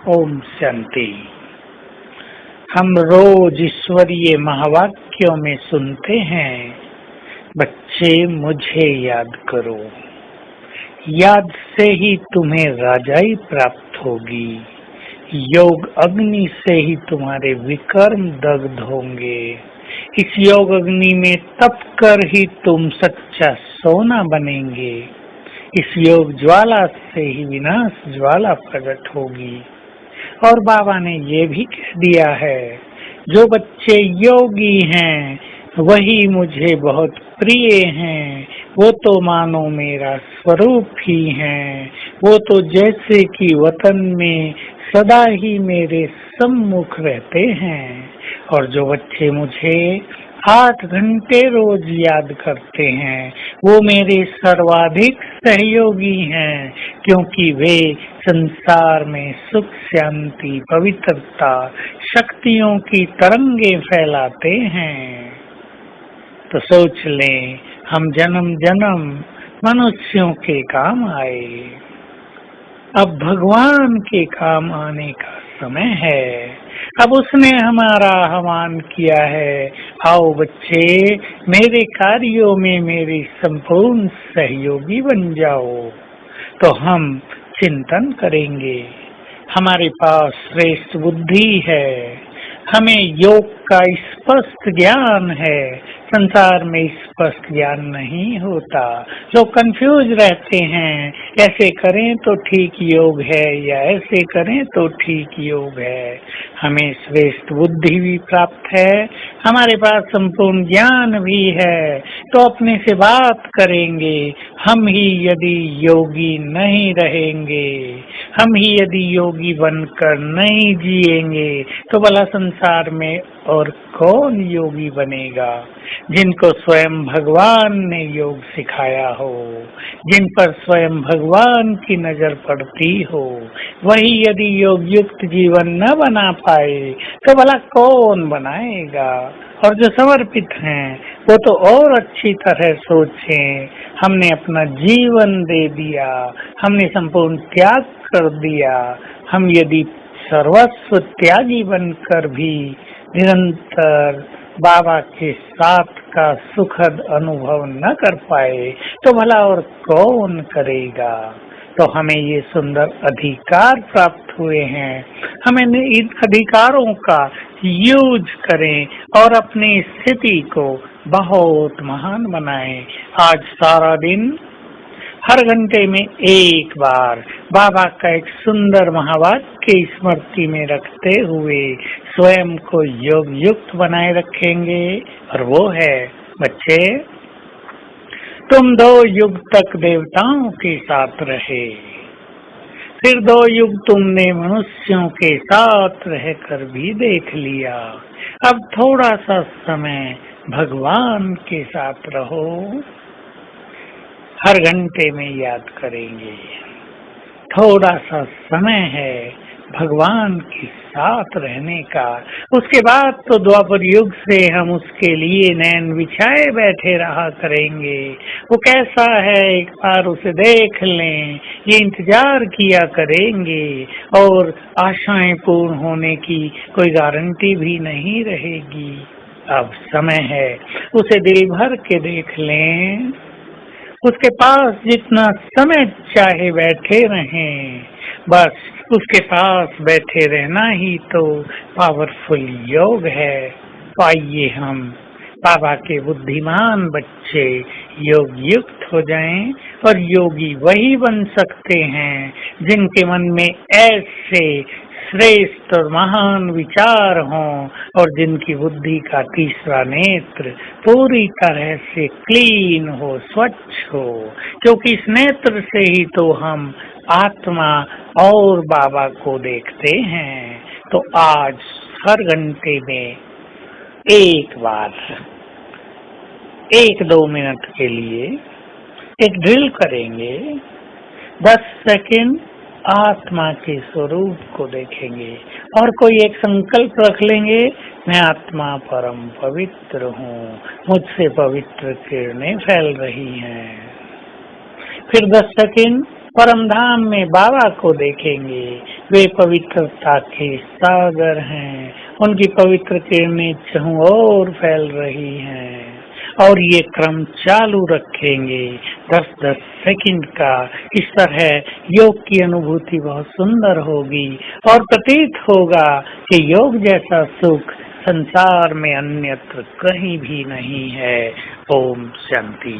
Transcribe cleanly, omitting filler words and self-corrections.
ओम शांति। हम रोज ईश्वरीय महावाक्यों में सुनते हैं, बच्चे मुझे याद करो, याद से ही तुम्हें राजाई प्राप्त होगी, योग अग्नि से ही तुम्हारे विकर्म दग्ध होंगे। इस योग अग्नि में तप कर ही तुम सच्चा सोना बनेंगे। इस योग ज्वाला से ही विनाश ज्वाला प्रकट होगी। और बाबा ने ये भी कह दिया है, जो बच्चे योगी हैं वही मुझे बहुत प्रिय हैं, वो तो मानो मेरा स्वरूप ही हैं, वो तो जैसे कि वतन में सदा ही मेरे सम्मुख रहते हैं। और जो बच्चे मुझे 8 घंटे रोज याद करते हैं वो मेरे सर्वाधिक सहयोगी हैं, क्योंकि वे संसार में सुख, शांति, पवित्रता, शक्तियों की तरंगे फैलाते हैं। तो सोच लें, हम जन्म जन्म मनुष्यों के काम आए, अब भगवान के काम आने का समय है। अब उसने हमारा आह्वान किया है, आओ बच्चे मेरे कार्यों में मेरी संपूर्ण सहयोगी बन जाओ। तो हम चिंतन करेंगे, हमारे पास श्रेष्ठ बुद्धि है, हमें योग का स्पष्ट ज्ञान है। संसार में स्पष्ट ज्ञान नहीं होता, लोग कंफ्यूज रहते हैं, ऐसे करें तो ठीक योग है या ऐसे करें तो ठीक योग है। हमें श्रेष्ठ बुद्धि भी प्राप्त है, हमारे पास संपूर्ण ज्ञान भी है, तो अपने से बात करेंगे। हम ही यदि योगी नहीं रहेंगे, हम ही यदि योगी बनकर नहीं जिएंगे, तो भला संसार में और कौन योगी बनेगा? जिनको स्वयं भगवान ने योग सिखाया हो, जिन पर स्वयं भगवान की नजर पड़ती हो, वही यदि योग युक्त जीवन न बना पाए तो भला कौन बनाएगा? और जो समर्पित हैं वो तो और अच्छी तरह सोचें, हमने अपना जीवन दे दिया, हमने संपूर्ण त्याग कर दिया। हम यदि सर्वस्व त्यागी बनकर भी निरंतर बाबा के साथ का सुखद अनुभव न कर पाए तो भला और कौन करेगा? तो हमें ये सुंदर अधिकार प्राप्त हुए हैं, हमें इन अधिकारों का यूज करें और अपनी स्थिति को बहुत महान बनाएं। आज सारा दिन हर घंटे में एक बार बाबा का एक सुंदर महावाक्य स्मृति में रखते हुए स्वयं को योग युक्त बनाए रखेंगे। और वो है, बच्चे तुम 2 युग तक देवताओं के साथ रहे, फिर 2 युग तुमने मनुष्यों के साथ रहकर भी देख लिया, अब थोड़ा सा समय भगवान के साथ रहो। हर घंटे में याद करेंगे, थोड़ा सा समय है भगवान के साथ रहने का। उसके बाद तो द्वापर युग से हम उसके लिए नैन बिछाए बैठे रहा करेंगे। वो कैसा है एक बार उसे देख लें, ये इंतजार किया करेंगे, और आशाएं पूर्ण होने की कोई गारंटी भी नहीं रहेगी। अब समय है, उसे दिल भर के देख लें, उसके पास जितना समय चाहे बैठे रहें, बस उसके पास बैठे रहना ही तो पावरफुल योग है। तो आइए हम बाबा के बुद्धिमान बच्चे योग युक्त हो जाएं, और योगी वही बन सकते हैं जिनके मन में ऐसे श्रेष्ठ और महान विचार हों, और जिनकी बुद्धि का तीसरा नेत्र पूरी तरह से क्लीन हो, स्वच्छ हो, क्योंकि इस नेत्र से ही तो हम आत्मा और बाबा को देखते हैं। तो आज हर घंटे में एक बार 1-2 मिनट के लिए एक ड्रिल करेंगे, 10 सेकंड आत्मा के स्वरूप को देखेंगे, और कोई एक संकल्प रख लेंगे, मैं आत्मा परम पवित्र हूँ, मुझसे पवित्र किरणें फैल रही हैं। फिर 10 सेकंड परम धाम में बाबा को देखेंगे, वे पवित्रता के सागर हैं, उनकी पवित्र किरणें चहुं ओर फैल रही हैं और ये क्रम चालू रखेंगे 10-10 सेकंड का। इस तरह योग की अनुभूति बहुत सुंदर होगी और प्रतीत होगा कि योग जैसा सुख संसार में अन्यत्र कहीं भी नहीं है। ओम शांति।